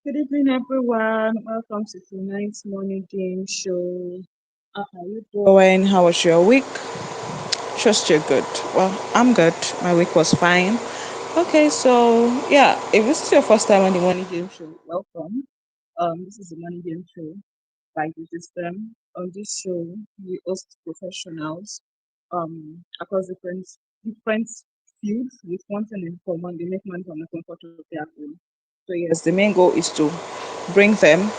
Good evening, everyone. Welcome to tonight's morning game show. How are you doing? How was your week? Trust you're good. Well, I'm good. My week was fine. Okay, so yeah, if this is your first time on the morning game show, welcome. This is the morning game show by Digitstem. On this show, we host professionals across different fields with one thing in common. They make money from the comfort of their home. So yes, the main goal is to bring them.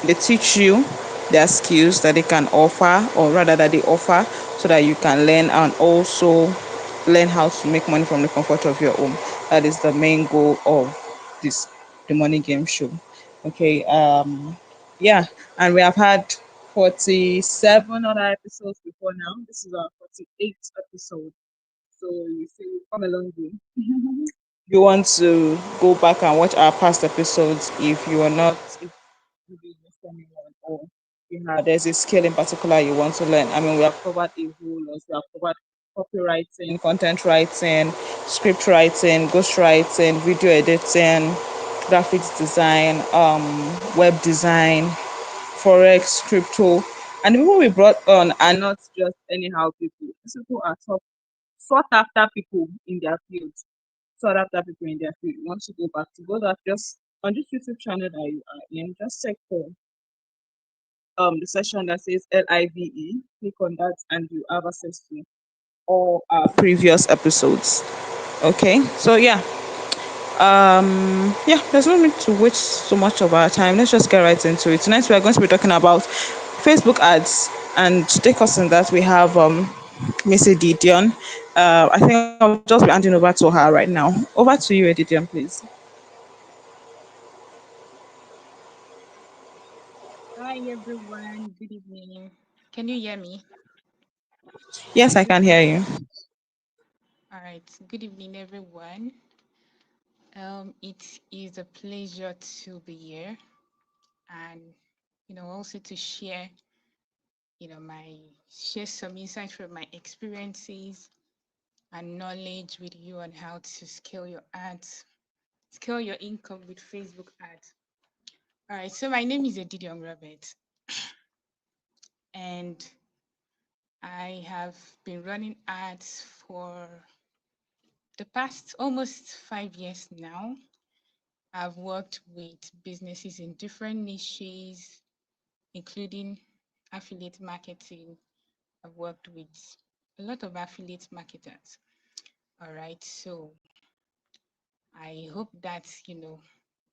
They teach you their skills that they can offer, or rather that they offer, so that you can learn and also learn how to make money from the comfort of your home. That is the main goal of this the money game show. Okay. Yeah, and we have had 47 other episodes before now. This is our 48th episode. So you see, we've come a long way. You want to go back and watch our past episodes if you are not, if you missed anyone, or there's a skill in particular you want to learn. I mean, we have covered a whole lot. We have covered copywriting, content writing, script writing, ghostwriting, video editing, graphics design, web design, forex, crypto. And the people we brought on are not just anyhow people. These people are top sought after people in their field. Sought after people in their field. Once you go back to go that just on this YouTube channel that you are in, just check for the session that says LIVE. Click on that and you have access to all our previous episodes. Okay. So yeah, there's no need to waste so much of our time. Let's just get right into it. Tonight we are going to be talking about Facebook ads, and to take us in that we have Miss Edidion. I think I'll just be handing over to her right now. Over to you, Edidion, please. Hi everyone, good evening. Can you hear me? Yes, I can hear you. All right, good evening everyone. It is a pleasure to be here and also to share, my share some insights from my experiences and knowledge with you on how to scale your ads, scale your income with Facebook ads. All right, so my name is Edidion Robert and I have been running ads for the past almost 5 years now. I've worked with businesses in different niches, including affiliate marketing. I've worked with a lot of affiliate marketers. All right. So I hope that, the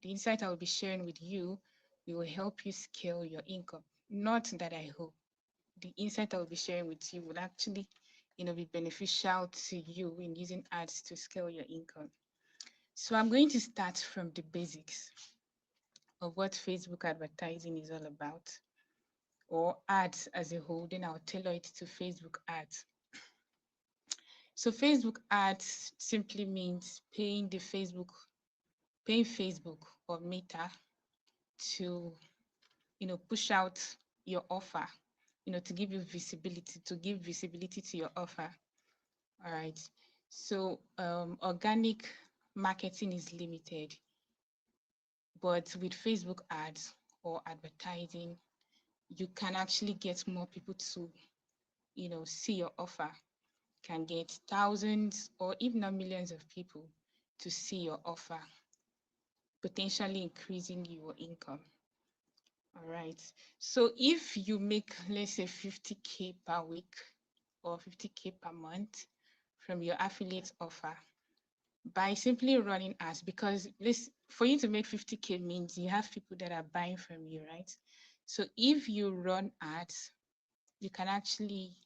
insight I will be sharing with you will help you scale your income. Not that I hope. The insight I will be sharing with you will actually, be beneficial to you in using ads to scale your income. So I'm going to start from the basics of what Facebook advertising is all about, or ads as a whole, then I'll tailor it to Facebook ads. So Facebook ads simply means paying Facebook or Meta to, push out your offer, to give you visibility, to give visibility to your offer. All right. So organic marketing is limited, but with Facebook ads or advertising, you can actually get more people to, see your offer, can get thousands or even not millions of people to see your offer, potentially increasing your income. All right. So if you make, let's say, 50K per week or 50K per month from your affiliate offer, by simply running ads, because for you to make 50K means you have people that are buying from you, right? So if you run ads, you can actually,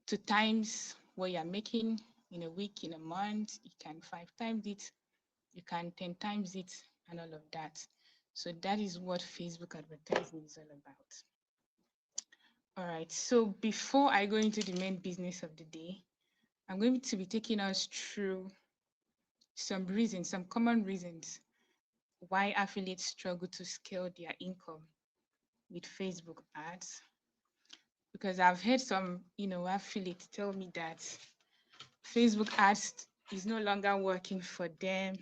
to times what you're making in a week, in a month, you can 5 times it, you can 10 times it, and all of that. So that is what Facebook advertising is all about. All right, so before I go into the main business of the day, I'm going to be taking us through some reasons, some common reasons why affiliates struggle to scale their income with Facebook ads. Because I've heard some, affiliates tell me that Facebook ads is no longer working for them.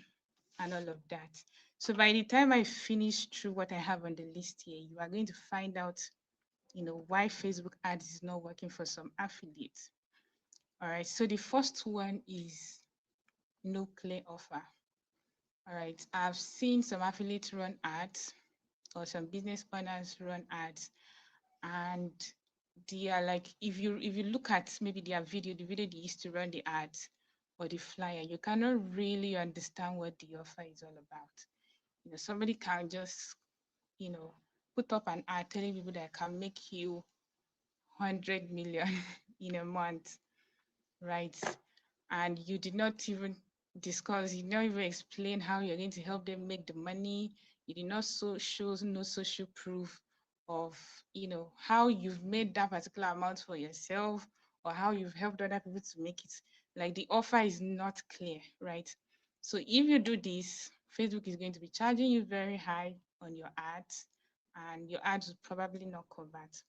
and all of that. So by the time I finish through what I have on the list here, you are going to find out, why Facebook ads is not working for some affiliates. All right. So the first one is no clear offer. All right. I've seen some affiliates run ads or some business owners run ads, and they are like, if you look at maybe their video, the video they used to run the ads or the flyer, you cannot really understand what the offer is all about. Somebody can just, you know, put up an ad telling people that can make you 100 million in a month, right? And you did not even discuss, you did not even explain how you're going to help them make the money. You did not show no social proof of, how you've made that particular amount for yourself or how you've helped other people to make it. Like the offer is not clear, right? So if you do this, Facebook is going to be charging you very high on your ads, and your ads will probably not convert.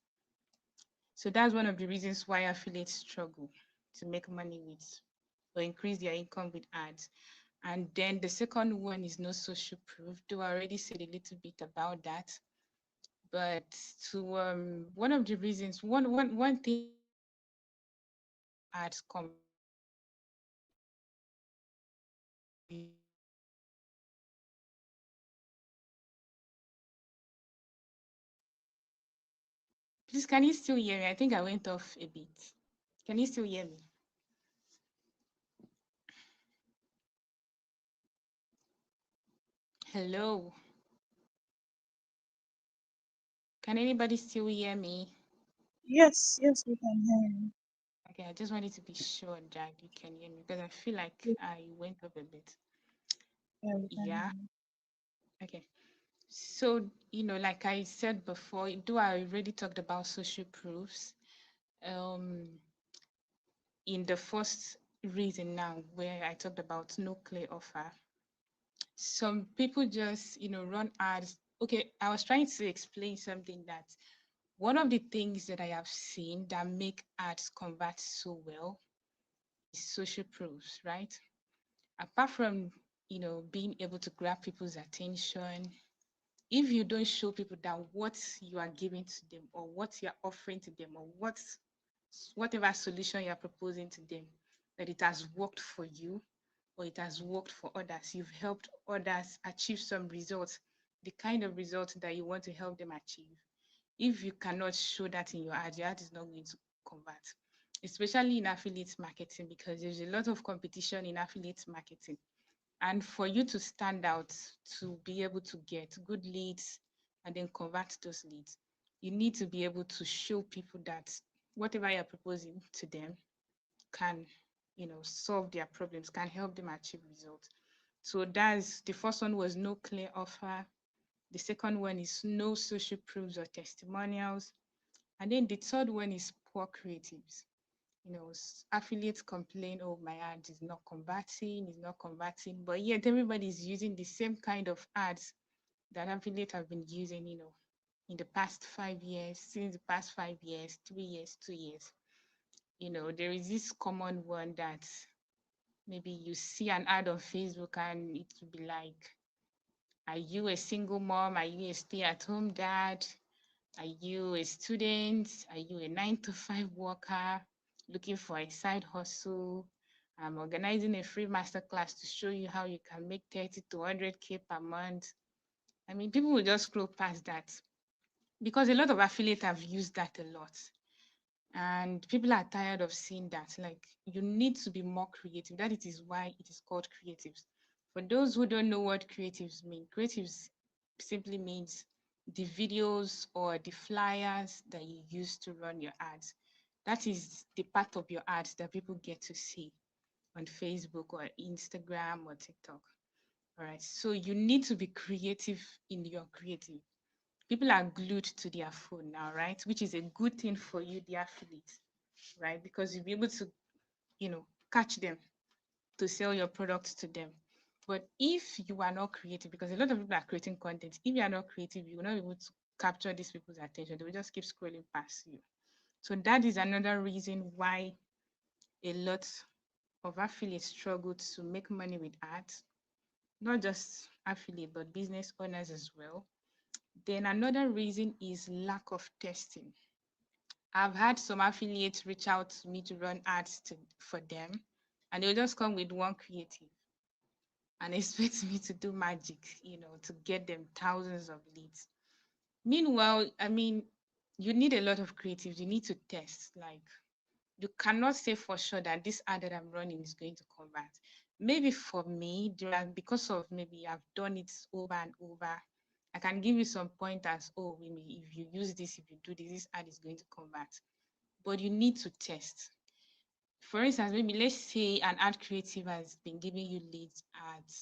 So that's one of the reasons why affiliates struggle to make money with or increase their income with ads. And then the second one is no social proof. Though I already said a little bit about that. But to one of the reasons, one thing that makes ads convert is please, can you still hear me? I think I went off a bit. Can you still hear me? Hello. Can anybody still hear me? Yes, yes, we can hear you. Okay, I just wanted to be sure that you can hear me because I feel like Yes, I went up a bit. yeah, we can Yeah. hear you. Okay. So, like I said before, though I already talked about social proofs, um, in the first reason now where I talked about no clear offer, some people just, run ads. Okay, I was trying to explain something that one of the things that I have seen that make ads convert so well is social proofs, right? Apart from, being able to grab people's attention, if you don't show people that what you are giving to them or what you're offering to them or whatever solution you're proposing to them, that it has worked for you or it has worked for others, you've helped others achieve some results, the kind of results that you want to help them achieve. If you cannot show that in your ad is not going to convert, especially in affiliate marketing, because there's a lot of competition in affiliate marketing. And for you to stand out, to be able to get good leads and then convert those leads, you need to be able to show people that whatever you're proposing to them can, solve their problems, can help them achieve results. So that's the first one was no clear offer. The second one is no social proofs or testimonials. And then the third one is poor creatives. Affiliates complain, oh, my ad is not converting, but yet everybody is using the same kind of ads that affiliates have been using, in the past 5 years, since the past 5 years, 3 years, 2 years. There is this common one that maybe you see an ad on Facebook and it will be like, are you a single mom? Are you a stay-at-home dad? Are you a student? Are you a 9 to 5 worker looking for a side hustle? I'm organizing a free masterclass to show you how you can make 30 to 100K per month. I mean, people will just scroll past that because a lot of affiliates have used that a lot. And people are tired of seeing that. Like, you need to be more creative. That it is why it is called creatives. For those who don't know what creatives mean, creatives simply means the videos or the flyers that you use to run your ads. That is the part of your ads that people get to see on Facebook or Instagram or TikTok. All right. So you need to be creative in your creative. People are glued to their phone now, right? Which is a good thing for you, the affiliate, right? Because you'll be able to, catch them to sell your products to them. But if you are not creative, because a lot of people are creating content, if you are not creative, you will not be able to capture these people's attention. They will just keep scrolling past you. So that is another reason why a lot of affiliates struggle to make money with ads. not just affiliate, but business owners as well. Then another reason is lack of testing. I've had some affiliates reach out to me to run ads for them, and they'll just come with one creative and expect me to do magic, to get them thousands of leads. Meanwhile, I mean, you need a lot of creatives. You need to test. Like, you cannot say for sure that this ad that I'm running is going to convert. Maybe for me, because of maybe I've done it over and over, I can give you some pointers. Oh, maybe if you use this, if you do this, this ad is going to convert. But you need to test. For instance, maybe let's say an ad creative has been giving you leads at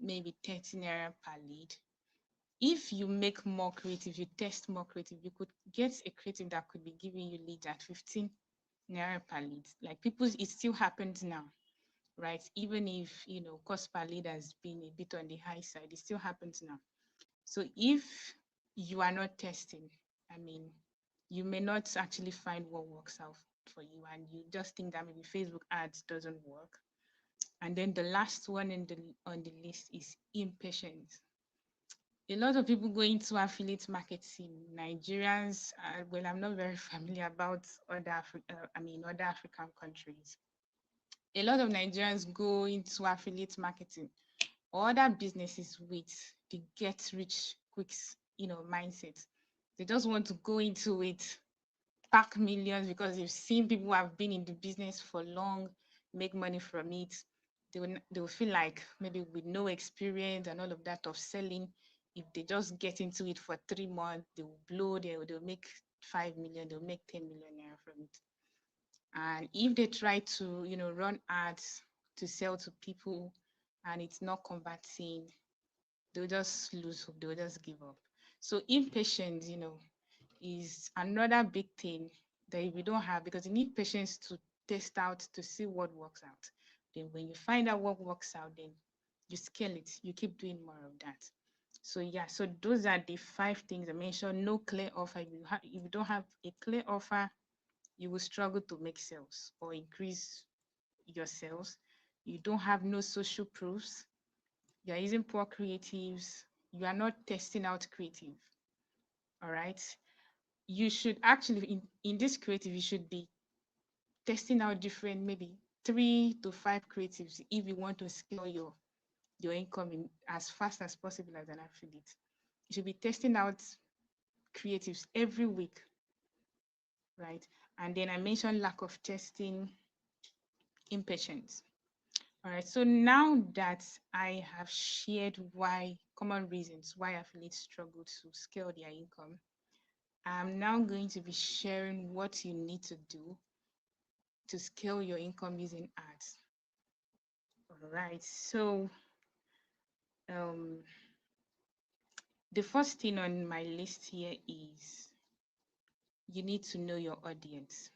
maybe 30 naira per lead. If you make more creative, you test more creative, you could get a creative that could be giving you leads at 15 naira per lead. Like, people, it still happens now, right? Even if cost per lead has been a bit on the high side, it still happens now. So if you are not testing, I mean, you may not actually find what works out for you, and you just think that maybe Facebook ads doesn't work. And then the last one on the list is impatience. A lot of people go into affiliate marketing. Nigerians, well, I'm not very familiar about other African countries. A lot of Nigerians go into affiliate marketing or other businesses with the get rich quick, mindset. They just want to go into it, pack millions because they've seen people who have been in the business for long make money from it. They will feel like maybe with no experience and all of that of selling, if they just get into it for 3 months, they will blow, they'll make 5 million, they'll make 10 million naira from it. And if they try to, run ads to sell to people and it's not converting, they'll just lose hope, they'll just give up. So impatience, is another big thing that if you don't have, because you need patience to test out to see what works out. Then when you find out what works out, then you scale it, you keep doing more of that. So yeah, so those are the 5 things I mentioned. No clear offer. If you don't have a clear offer, you will struggle to make sales or increase your sales. You don't have no social proofs. You are using poor creatives. You are not testing out creative. All right. You should actually, in this creative, you should be testing out different, maybe 3 to 5 creatives if you want to scale your income in as fast as possible as an affiliate. You should be testing out creatives every week, right? And then I mentioned lack of testing, impatience. All right, so now that I have shared why common reasons why affiliates struggle to scale their income, I'm now going to be sharing what you need to do to scale your income using ads. All right, so um, the first thing on my list here is you need to know your audience.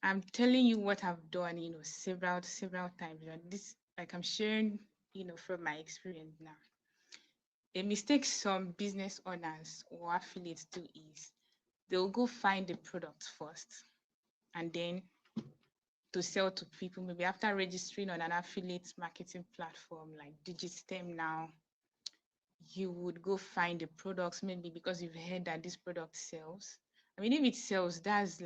I'm telling you what I've done, several times. And this, like I'm sharing, from my experience now. A mistake some business owners or affiliates do is they'll go find the product first and then to sell to people. Maybe after registering on an affiliate marketing platform like Digitstem now, you would go find the products maybe because you've heard that this product sells. I mean, if it sells, that's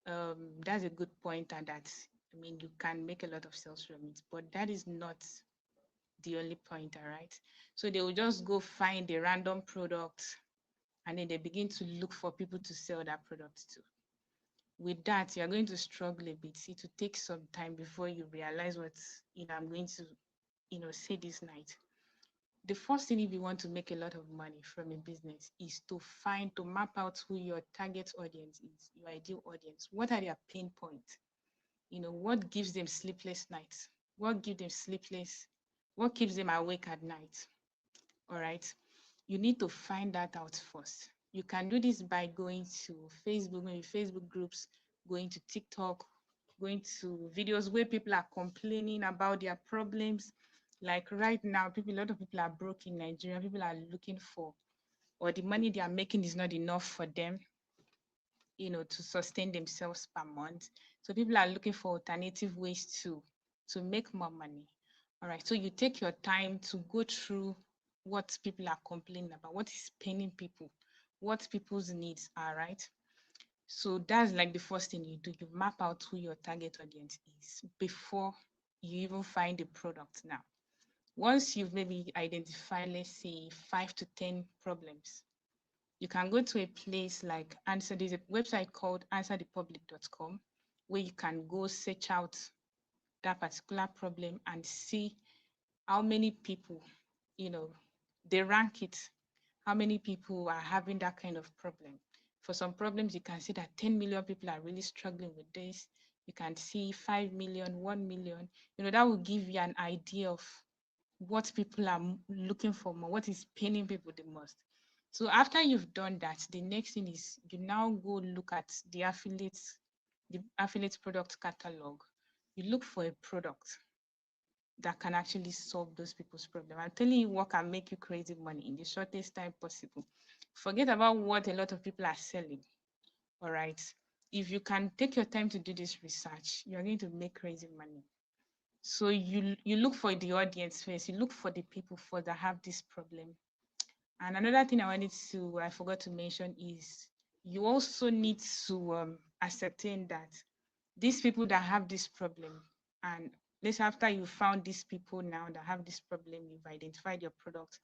a good point, and that, I mean, you can make a lot of sales from it, but that is not the only point, all right? So they will just go find a random product and then they begin to look for people to sell that product to. With that, you're going to struggle a bit. It will take some time before you realize what, I'm going to, say this night. The first thing, if you want to make a lot of money from a business, is to map out who your target audience is, your ideal audience. What are their pain points? What gives them sleepless nights? What gives them sleepless? What keeps them awake at night? All right. You need to find that out first. You can do this by going to Facebook, maybe Facebook groups, going to TikTok, going to videos where people are complaining about their problems. Like right now, a lot of people are broke in Nigeria. People are looking for, or the money they are making is not enough for them, to sustain themselves per month. So people are looking for alternative ways to make more money. All right. So you take your time to go through what people are complaining about, what is paining people, what people's needs are, right? So that's like the first thing you do. You map out who your target audience is before you even find the product now. Once you've maybe identified, let's say, 5 to 10 problems, you can go to a place like answer. There's a website called answerthepublic.com where you can go search out that particular problem and see how many people, you know, they rank it, how many people are having that kind of problem. For some problems, you can see that 10 million people are really struggling with this. You can see 5 million, 1 million. That will give you an idea of what people are looking for more, what is paining people the most. So after you've done that, the next thing is you now go look at the affiliate product catalog. You look for a product that can actually solve those people's problem. I'm telling you what can make you crazy money in the shortest time possible. Forget about what a lot of people are selling. All right. If you can take your time to do this research, you're going to make crazy money. So you look for the audience first, you look for the people first that have this problem. And another thing I forgot to mention is you also need to ascertain that these people that have this problem, and let's after you found these people now that have this problem, you've identified your product,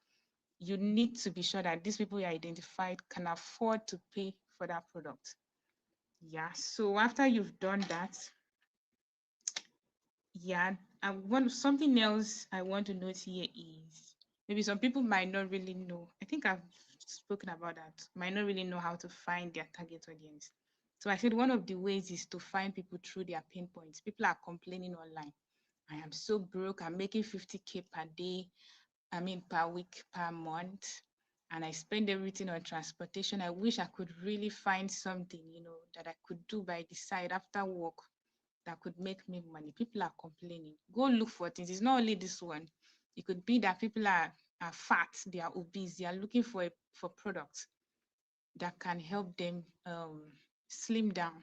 you need to be sure that these people you identified can afford to pay for that product. Yeah. So after you've done that, yeah, something else I want to note here is maybe some people might not really know. I think I've spoken about that. Might not really know how to find their target audience. So I said one of the ways is to find people through their pain points. People are complaining online. I am so broke. I'm making 50K per day. I mean per week, per month. And I spend everything on transportation. I wish I could really find something, that I could do by the side after work that could make me money. People are complaining. Go look for things. It's not only this one. It could be that people are fat, they are obese, they are looking for products that can help them slim down.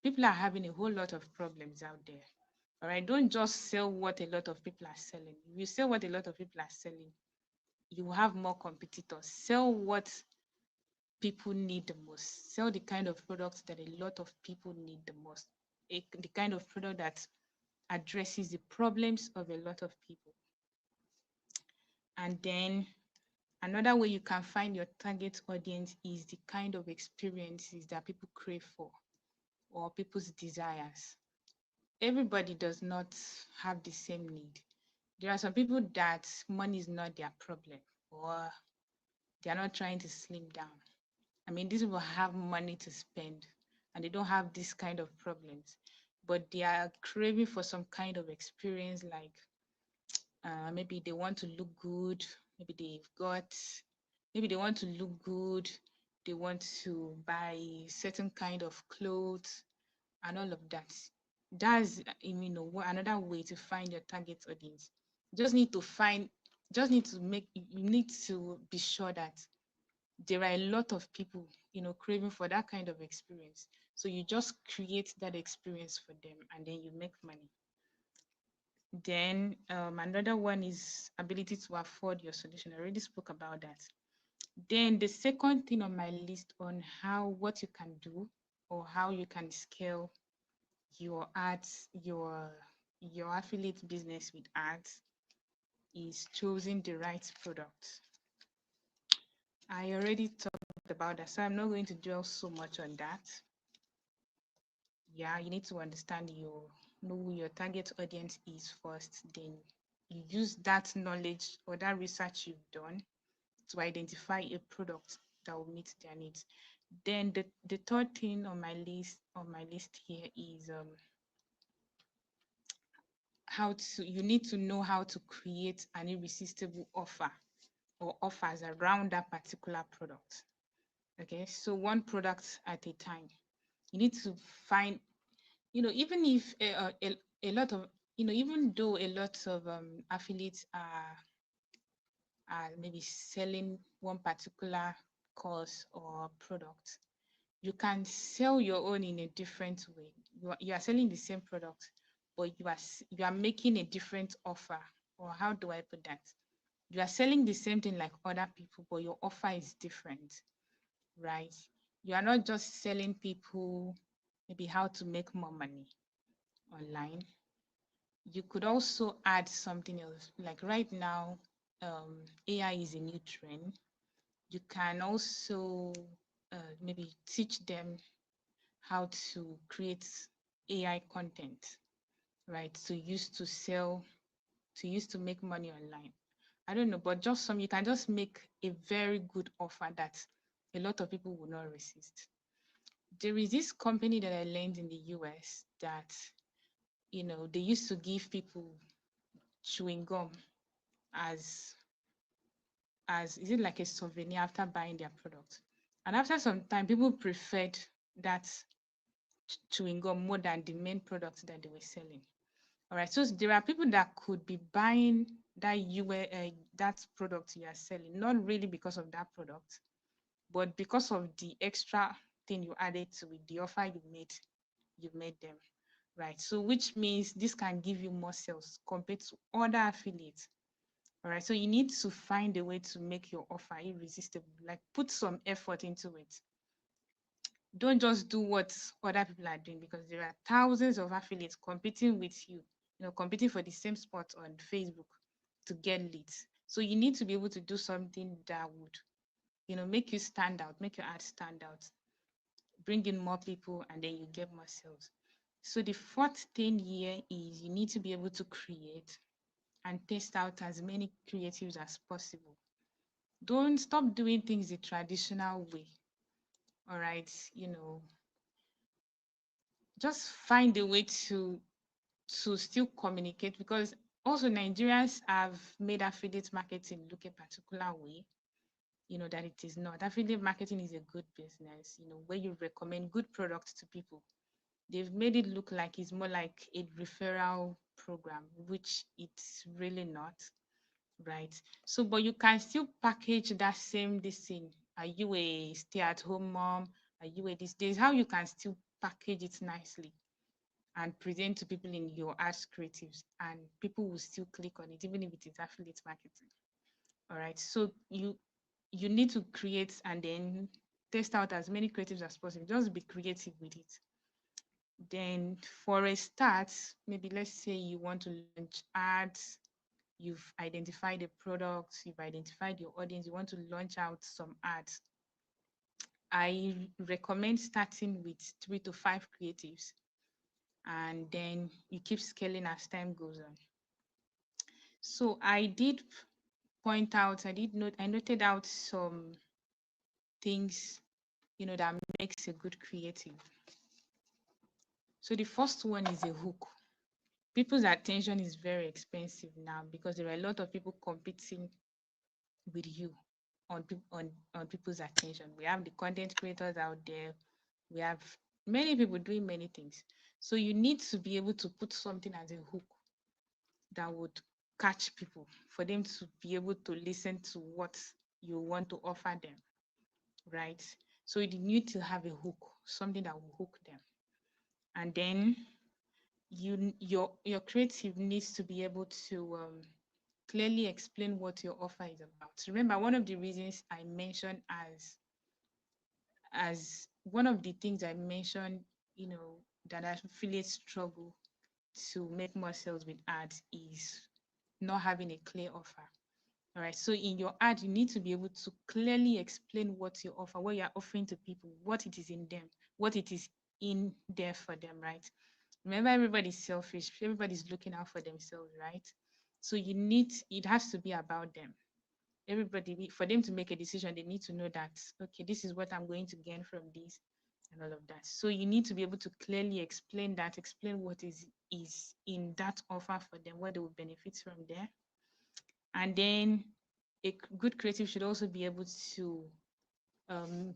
People are having a whole lot of problems out there. All right, don't just sell what a lot of people are selling. If you sell what a lot of people are selling, you will have more competitors. Sell what people need the most. Sell the kind of products that a lot of people need the most. The kind of product that addresses the problems of a lot of people. And then another way you can find your target audience is the kind of experiences that people crave for or people's desires. Everybody does not have the same need. There are some people that money is not their problem or they are not trying to slim down. I mean, these people have money to spend and they don't have this kind of problems, but they are craving for some kind of experience like maybe they want to look good, maybe maybe they want to look good, they want to buy certain kind of clothes and all of that. That's another way to find your target audience. Just need to find, just need to make, you need to be sure that there are a lot of people, craving for that kind of experience. So you just create that experience for them and then you make money. Then another one is ability to afford your solution. I already spoke about that. Then the second thing on my list on what you can do or how you can scale your ads, your affiliate business with ads is choosing the right product. I already talked about that, so I'm not going to dwell so much on that. Yeah, you need to understand know who your target audience is first, then you use that knowledge or that research you've done to identify a product that will meet their needs. Then the third thing on my list here is you need to know how to create an irresistible offer or offers around that particular product. Okay, so one product at a time. You need to find, even if a lot of, even though a lot of affiliates are maybe selling one particular course or product, you can sell your own in a different way. You are selling the same product, but you are making a different offer or how do I put that? You are selling the same thing like other people, but your offer is different, right? You are not just selling people maybe how to make more money online. You could also add something else. Like right now, AI is a new trend. You can also maybe teach them how to create AI content, right? To use to sell, to use to make money online. I don't know, but just some, you can just make a very good offer that a lot of people will not resist. There is this company that I learned in the US that, they used to give people chewing gum as is it like a souvenir after buying their product. And after some time, people preferred that chewing gum more than the main product that they were selling. All right. So there are people that could be buying that that product you are selling, not really because of that product, but because of the extra thing you added to it, the offer you made them. Right. So which means this can give you more sales compared to other affiliates. All right. So you need to find a way to make your offer irresistible. Like put some effort into it. Don't just do what other people are doing, because there are thousands of affiliates competing with you, competing for the same spot on Facebook to get leads. So you need to be able to do something that would, make you stand out, make your ad stand out, bring in more people, and then you get more sales. So the fourth thing here is you need to be able to create and test out as many creatives as possible. Don't stop doing things the traditional way. All right. Just find a way to still communicate, because also Nigerians have made affiliate marketing look a particular way, that it is not. Affiliate marketing is a good business, where you recommend good products to people. They've made it look like it's more like a referral program, which it's really not, right? So, but you can still package that same this thing. Are you a stay-at-home mom? Are you a this? There's how you can still package it nicely and present to people in your ads creatives, and people will still click on it even if it is affiliate marketing. All right, so you need to create and then test out as many creatives as possible. Just be creative with it. Then for a start, maybe let's say you want to launch ads, you've identified the products, you've identified your audience, you want to launch out some ads. I recommend starting with 3 to 5 creatives, and then you keep scaling as time goes on. So I did point out, I noted out some things, that makes a good creative. So the first one is a hook. People's attention is very expensive now because there are a lot of people competing with you on people's attention. We have the content creators out there. We have many people doing many things. So you need to be able to put something as a hook that would catch people, for them to be able to listen to what you want to offer them, right? So you need to have a hook, something that will hook them. And then your creative needs to be able to clearly explain what your offer is about. Remember, one of the reasons I mentioned as one of the things I mentioned, that affiliates struggle to make more sales with ads is not having a clear offer. All right. So in your ad, you need to be able to clearly explain what you offer, what you're offering to people, what it is in them, what it is in there for them, right? Remember, everybody's selfish, everybody's looking out for themselves, right? So it has to be about them. Everybody, for them to make a decision, they need to know that, okay, this is what I'm going to gain from this and all of that. So you need to be able to clearly explain that, explain what is in that offer for them, what they will benefit from there. And then a good creative should also be able to um,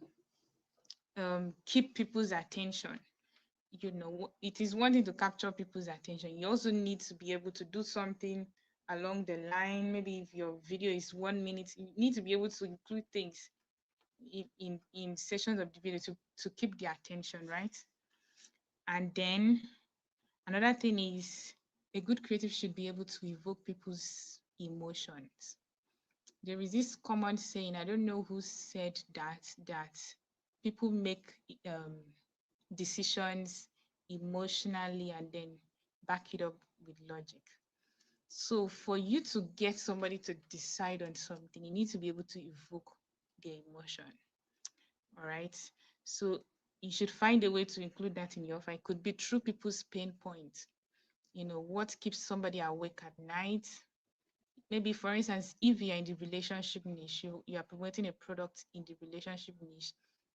keep people's attention. It is one thing to capture people's attention. You also need to be able to do something along the line. Maybe if your video is 1 minute, you need to be able to include things in sessions of the video to keep the attention, right? And then another thing is a good creative should be able to evoke people's emotions. There is this common saying, I don't know who said that people make um, decisions emotionally and then back it up with logic. So for you to get somebody to decide on something, you need to be able to evoke their emotion. All right. So you should find a way to include that in your offer. It could be through people's pain points. What keeps somebody awake at night? Maybe, for instance, if you're in the relationship niche, you are promoting a product in the relationship niche,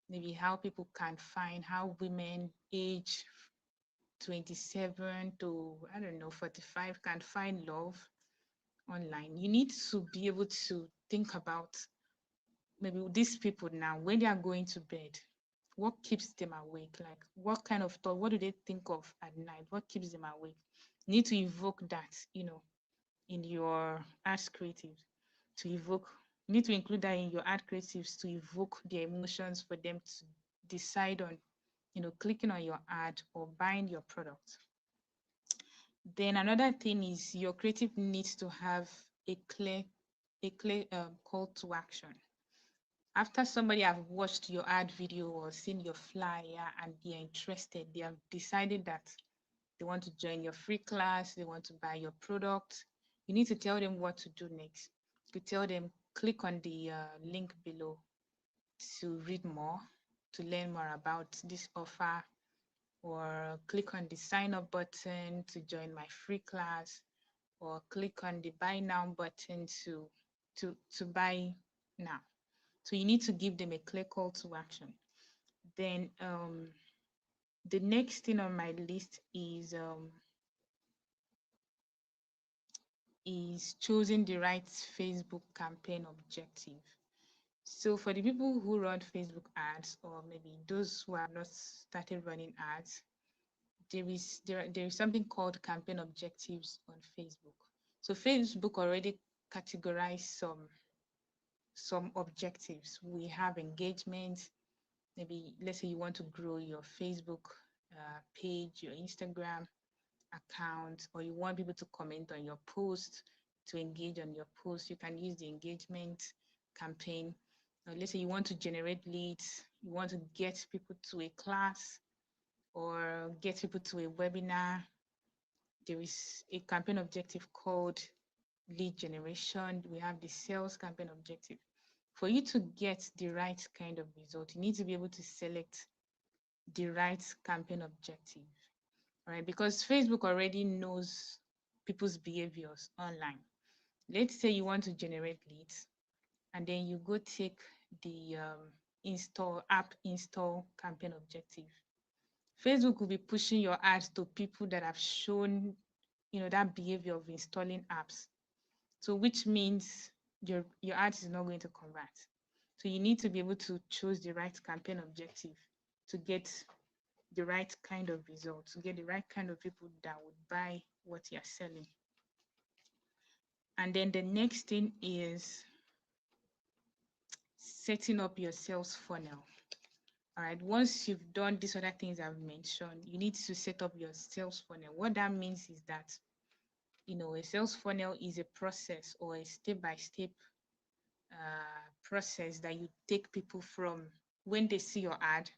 maybe how people can find, how women age 27 to, I don't know, 45 can find love online. You need to be able to think about maybe these people now, when they are going to bed, what keeps them awake? Like, what kind of thought, what do they think of at night? What keeps them awake? You need to evoke that, in your art creative to evoke. You need to include that in your art creatives to evoke their emotions for them to decide on, clicking on your ad or buying your product. Then another thing is your creative needs to have a clear, call to action. After somebody have watched your ad video or seen your flyer and they're interested, they have decided that they want to join your free class, they want to buy your product, you need to tell them what to do next. You tell them, click on the link below to read more, to learn more about this offer, or click on the sign up button to join my free class, or click on the buy now button to buy now. So you need to give them a clear call to action. Then the next thing on my list is choosing the right Facebook campaign objective. So for the people who run Facebook ads, or maybe those who have not started running ads, there is something called campaign objectives on Facebook. So Facebook already categorized some objectives. We have engagement. Maybe let's say you want to grow your Facebook page, your Instagram account, or you want people to comment on your post, to engage on your post. You can use the engagement campaign. Let's say you want to generate leads, you want to get people to a class or get people to a webinar. There is a campaign objective called lead generation. We have the sales campaign objective. For you to get the right kind of result, you need to be able to select the right campaign objective, right? Because Facebook already knows people's behaviors online. Let's say you want to generate leads, and then you go take the app install campaign objective. Facebook will be pushing your ads to people that have shown, that behavior of installing apps. So which means your ads is not going to convert. So you need to be able to choose the right campaign objective to get the right kind of results, to get the right kind of people that would buy what you're selling. And then the next thing is setting up your sales funnel. All right, once you've done these other things I've mentioned, you need to set up your sales funnel. What that means is that, a sales funnel is a process or a step-by-step process that you take people from when they see your ad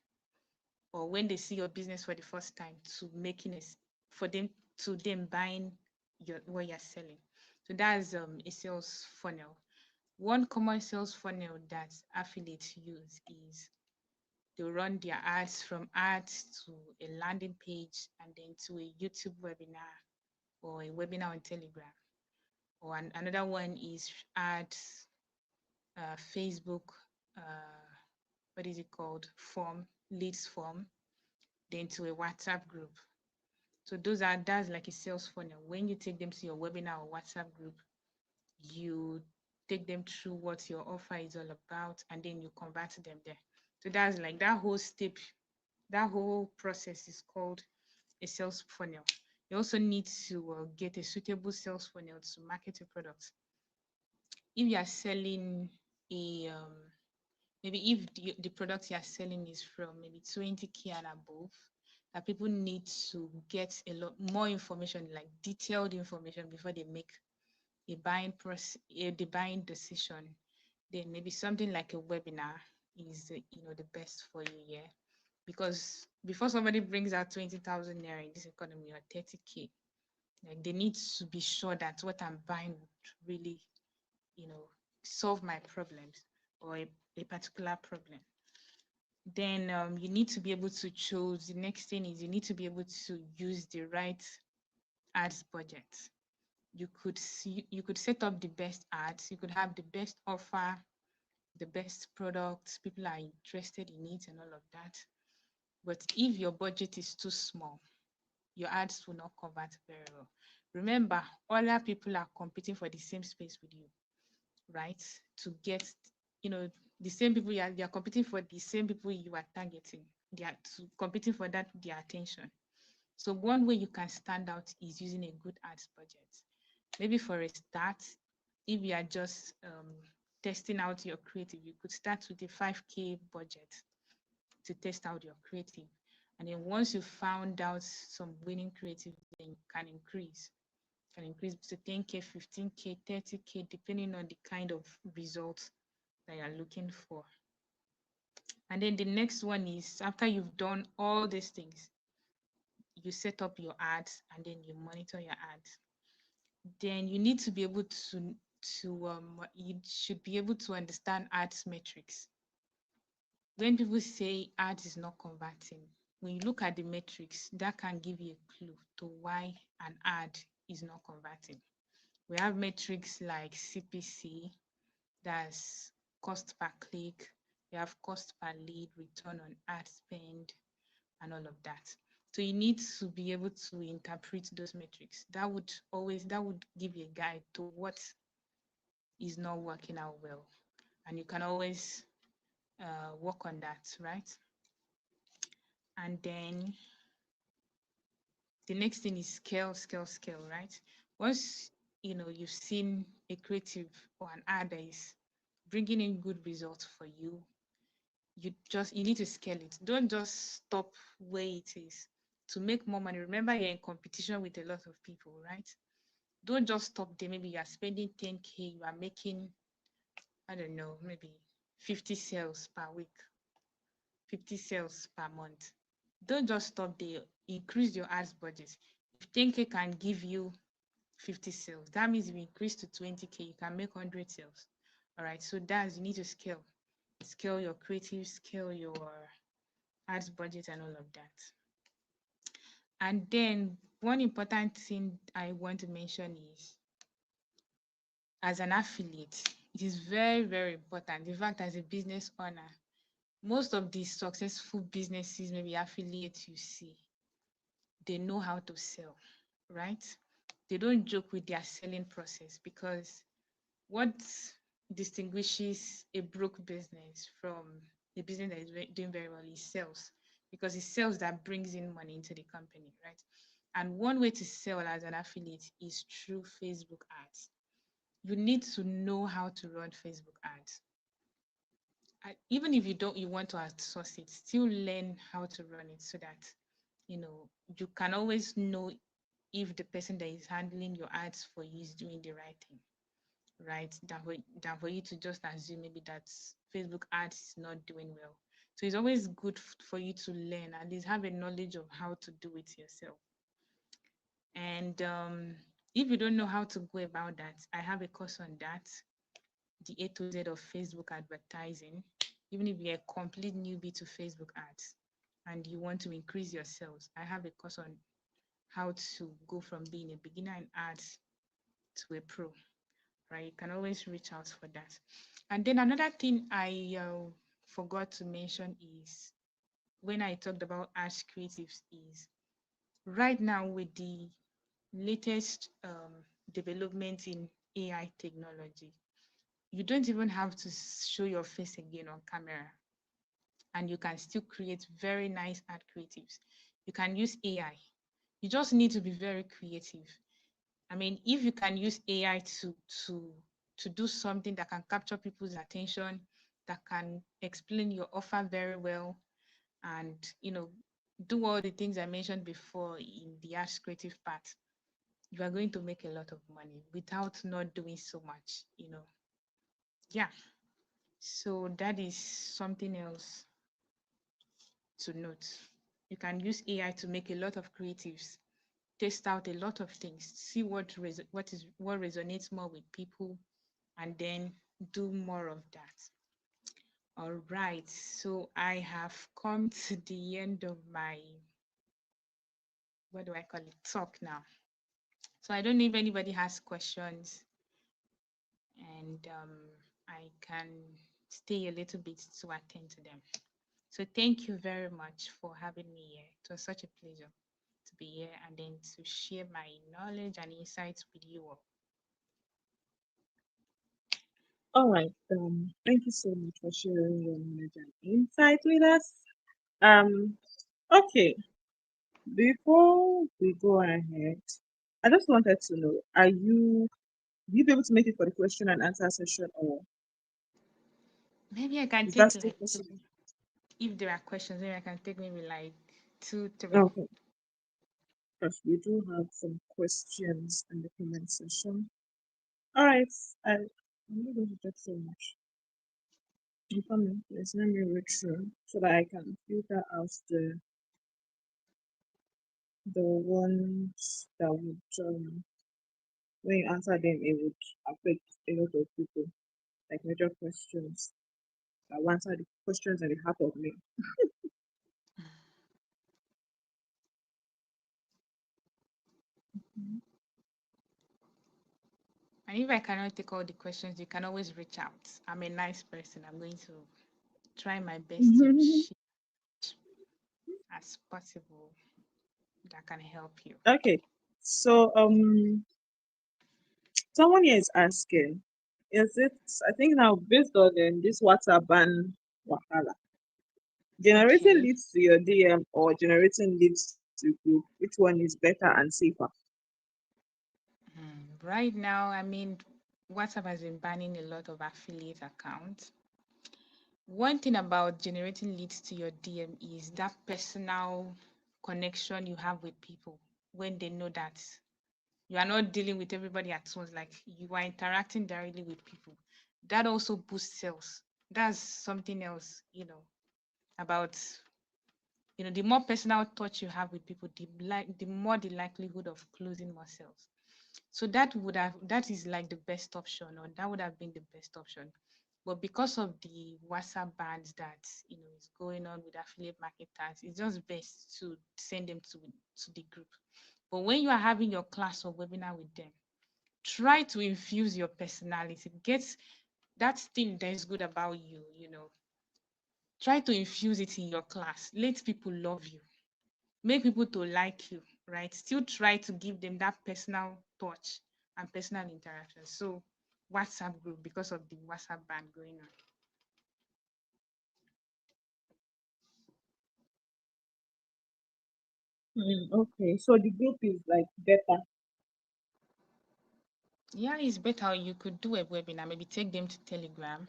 or when they see your business for the first time to making it for them to them buying what you're selling. So that's a sales funnel. One common sales funnel that affiliates use is they run their ads from ads to a landing page and then to a YouTube webinar or a webinar on Telegram. Or another one is ads, Facebook, what is it called? Leads form, then to a WhatsApp group. So that's like a sales funnel. When you take them to your webinar or WhatsApp group, you take them through what your offer is all about, and then you convert them there. So that's like that whole step, that whole process is called a sales funnel. You also need to get a suitable sales funnel to market your product. If you are selling maybe if the product you are selling is from maybe 20K and above, that people need to get a lot more information, like detailed information, before they make a buying process, the buying decision. Then maybe something like a webinar is the best for you. Yeah, because before somebody brings out 20,000 naira in this economy, or 30K, like they need to be sure that what I'm buying would really, you know, solve my problems, or a particular problem. Then you need to be able to choose. The next thing is you need to be able to use the right ads budget. You could set up the best ads. You could have the best offer, the best products. People are interested in it and all of that. But if your budget is too small, your ads will not convert very well. Remember, other people are competing for the same space with you, right? To get, the same people you are competing for, the same people you are targeting. They are competing for that their attention. So one way you can stand out is using a good ads budget. Maybe for a start, if you are just testing out your creative, you could start with a 5K budget to test out your creative. And then once you found out some winning creative, then you can increase to 10K, 15K, 30K, depending on the kind of results that you're looking for. And then the next one is, after you've done all these things, you set up your ads and then you monitor your ads. Then you need to be able to you should be able to understand ads metrics. When people say ads is not converting, when you look at the metrics, that can give you a clue to why an ad is not converting. We have metrics like CPC, that's cost per click. We have cost per lead, return on ad spend, and all of that. So you need to be able to interpret those metrics. That would give you a guide to what is not working out well, and you can always work on that, right? And then the next thing is scale, scale, scale, right? Once you've seen a creative or an ad that is bringing in good results for you, you need to scale it. Don't just stop where it is. To make more money, remember you're in competition with a lot of people, right? Don't just stop there. Maybe you are spending 10K, you are making, I don't know, maybe 50 sales per week, 50 sales per month. Don't just stop there. Increase your ads budget. If 10K can give you 50 sales, that means if you increase to 20K, you can make 100 sales. All right, so you need to scale your creative, scale your ads budget, and all of that. And then one important thing I want to mention is, as an affiliate, it is very, very important. In fact, as a business owner, most of the successful businesses, maybe affiliates you see, they know how to sell, right? They don't joke with their selling process, because what distinguishes a broke business from a business that is doing very well is sales, because it's sales that brings in money into the company, right? And one way to sell as an affiliate is through Facebook ads. You need to know how to run Facebook ads. Even if you want to outsource it, still learn how to run it, so that you can always know if the person that is handling your ads for you is doing the right thing, right? Than for you to just assume maybe that Facebook ads is not doing well. So it's always good for you to learn, at least have a knowledge of how to do it yourself. And if you don't know how to go about that, I have a course on that, the A to Z of Facebook advertising. Even if you're a complete newbie to Facebook ads and you want to increase your sales, I have a course on how to go from being a beginner in ads to a pro, right? You can always reach out for that. And then another thing I forgot to mention is, when I talked about ads creatives, is right now with the latest development in AI technology, you don't even have to show your face again on camera, and you can still create very nice ad creatives. You can use AI. You just need to be very creative. I mean, if you can use AI to do something that can capture people's attention, that can explain your offer very well, and do all the things I mentioned before in the Ask Creative part, you are going to make a lot of money without not doing so much, Yeah. So that is something else to note. You can use AI to make a lot of creatives, test out a lot of things, see what resonates more with people, and then do more of that. All right. So I have come to the end of my, what do I call it, talk now. So I don't know if anybody has questions, and I can stay a little bit to attend to them. So thank you very much for having me here. It was such a pleasure to be here and then to share my knowledge and insights with you all. All right. Thank you so much for sharing your knowledge and insight with us. Um, okay. Before we go ahead, I just wanted to know, will you be able to make it for the question and answer session, or Maybe I can is that take still like possible? if there are questions, maybe I can take maybe like two, three. Okay, because we do have some questions in the comment section. All right, I'm not going to talk so much. You come in, please let me read through so that I can filter out the ones that would when you answer them, it would affect a lot of people, like major questions. I will answer the questions at the heart of me. And if I cannot take all the questions, you can always reach out. I'm a nice person. I'm going to try my best to share as possible that can help you. Okay, so someone here is asking, is it? I think now based on this WhatsApp ban wahala, generating Okay. leads to your DM or generating leads to group, which one is better and safer? Right now, I mean, WhatsApp has been banning a lot of affiliate accounts. One thing about generating leads to your DM is that personal connection you have with people when they know that you are not dealing with everybody at once, like you are interacting directly with people. That also boosts sales. That's something else, about, the more personal touch you have with people, the more the likelihood of closing more sales. So that is like the best option, or that would have been the best option. But because of the WhatsApp bans that is going on with affiliate marketers, it's just best to send them to the group. But when you are having your class or webinar with them, try to infuse your personality. Get that thing that is good about you, try to infuse it in your class. Let people love you. Make people to like you, right? Still try to give them that personal touch and personal interaction. So WhatsApp group, because of the WhatsApp ban going on. Okay, so the group is like better. Yeah, it's better. You could do a webinar, maybe take them to Telegram.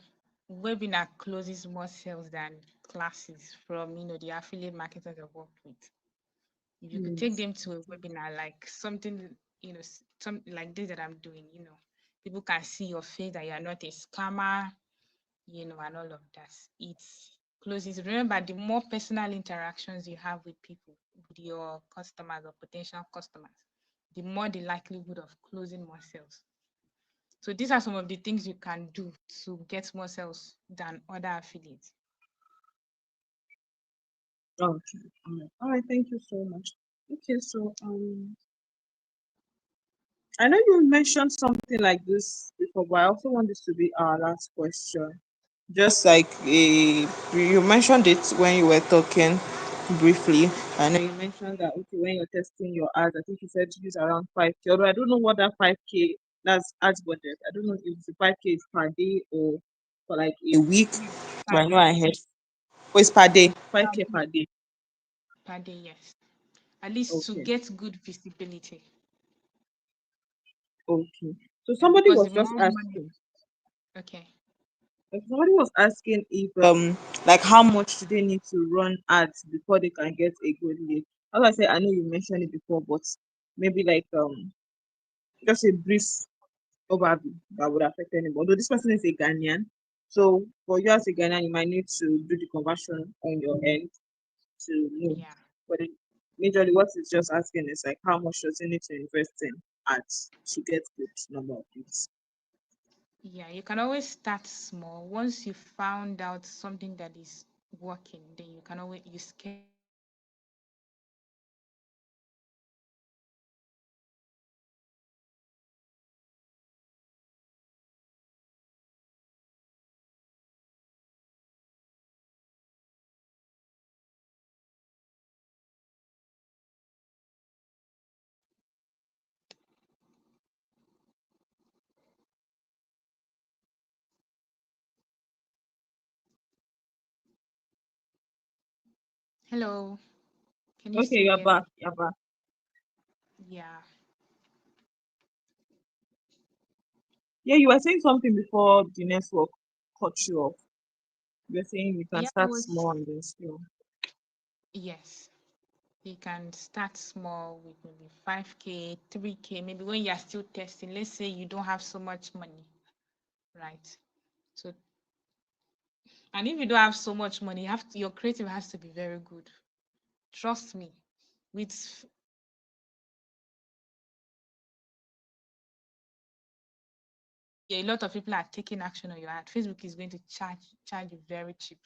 Webinar closes more sales than classes from the affiliate marketers I've worked with. If you could take Yes. them to a webinar, like something, some like this that I'm doing, people can see your face that you are not a scammer, and all of that. It closes. Remember, the more personal interactions you have with people, with your customers or potential customers, the more the likelihood of closing more sales. So these are some of the things you can do to get more sales than other affiliates. Okay. All right. Thank you so much. Okay. So I know you mentioned something like this before, but I also want this to be our last question. Just like you mentioned it when you were talking briefly. I know you mentioned that okay, when you're testing your ads, I think you said use around 5K. Although I don't know what that 5K that's ads budget. I don't know if the 5K is per day or for like a week. But I know I heard oh, it's per day. 5K per day. Per day, yes. At least to Okay. get good visibility. Okay. So Yeah, somebody because was the just more money, asking. okay. Like somebody was asking if like how much do they need to run ads before they can get a good lead? As I say, I know you mentioned it before, but maybe like just a brief overview that would affect anybody. Although this person is a Ghanaian, so for you as a Ghanaian, you might need to do the conversion on your end to know. Yeah. But majorly, what it's just asking is like how much does it need to invest in ads to get good number of leads? Yeah, you can always start small. Once you found out something that is working, then you can always you scale it up. Hello, can you Okay, still you're hear back. me? You're back. Yeah. Yeah, you were saying something before the network cut you off. You were saying you can Yeah, I start was small and then scale. yes. You can start small with maybe 5K, 3K, maybe when you're still testing. Let's say you don't have so much money, right? So, and if you don't have so much money, your creative has to be very good. Trust me. With a lot of people are taking action on your ad, Facebook is going to charge you very cheap,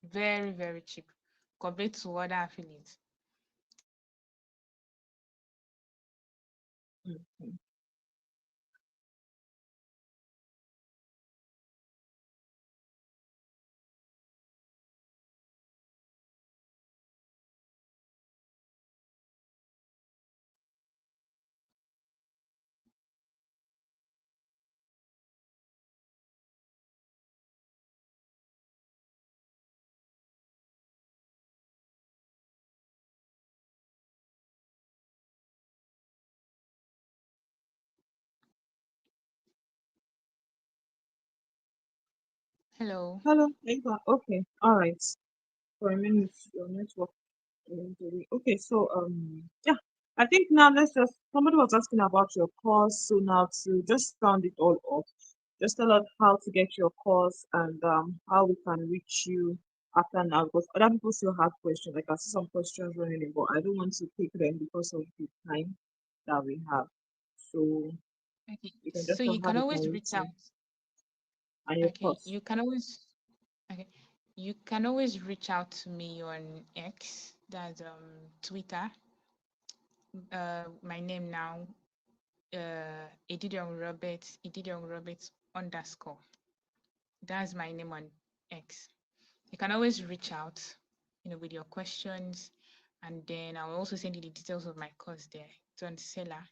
very very cheap compared to other affiliates. Mhm. Hello. Hello, Ava. Okay, all right. For a minute, your network. Okay, so yeah, I think now let's just somebody was asking about your course, so now to just round it all up, just tell us how to get your course and how we can reach you after now because other people still have questions. Like I see some questions running in, but I don't want to take them because of the time that we have. So Okay, you can so just talk you how can they always can reach reach you out. and your Okay, course. you can always okay, you can always reach out to me on X, that's Twitter. My name now, Edidion Robert underscore. That's my name on X. You can always reach out, with your questions, and then I'll also send you the details of my course there. It's on Seller.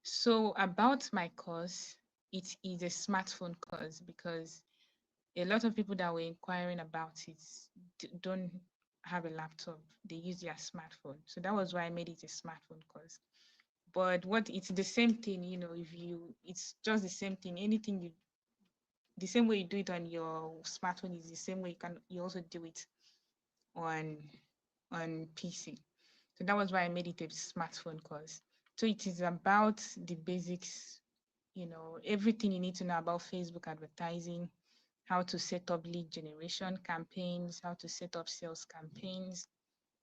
So about my course, it is a smartphone course because a lot of people that were inquiring about it don't have a laptop. They use their smartphone. So that was why I made it a smartphone course. But what it's the same thing, if you it's just the same thing. Anything you the same way you do it on your smartphone is the same way you also do it on PC. So that was why I made it a smartphone course. So it is about the basics, everything you need to know about Facebook advertising, how to set up lead generation campaigns, how to set up sales campaigns,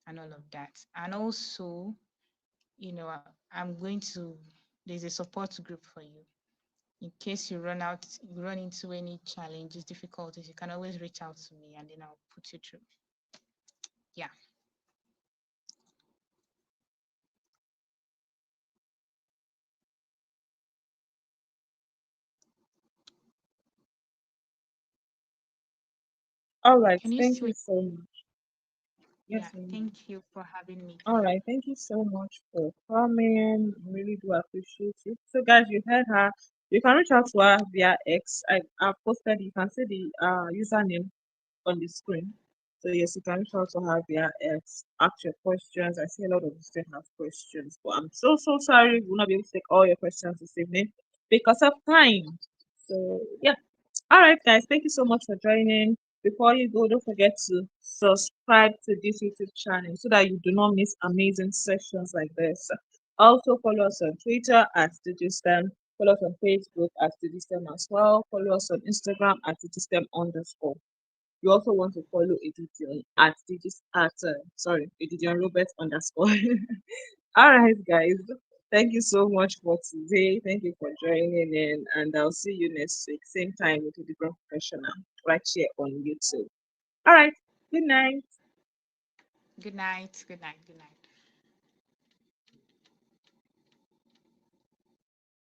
and all of that. And also, I'm going to, there's a support group for you. In case you run into any challenges, difficulties, you can always reach out to me and then I'll put you through. Yeah. All right, Can you thank still? you so much. Yeah. Yes, indeed. Thank you for having me. All right, thank you so much for coming. Really do appreciate it. So, guys, you heard her. You can reach out to her via X. I posted. You can see the username on the screen. So yes, you can reach out to her via X. Ask your questions. I see a lot of you still have questions, but I'm so sorry we'll not be able to take all your questions this evening because of time. So yeah, All right, guys, thank you so much for joining. Before you go, don't forget to subscribe to this YouTube channel so that you do not miss amazing sessions like this. Also, follow us on Twitter at Digitstem. Follow us on Facebook at Digitstem as well. Follow us on Instagram at Digitstem underscore. You also want to follow Edition at Edition Robert underscore. All right, guys. Thank you so much for today. Thank you for joining in, and I'll see you next week, same time with a different professional, right here on YouTube. All right. Good night. Good night. Good night. Good night.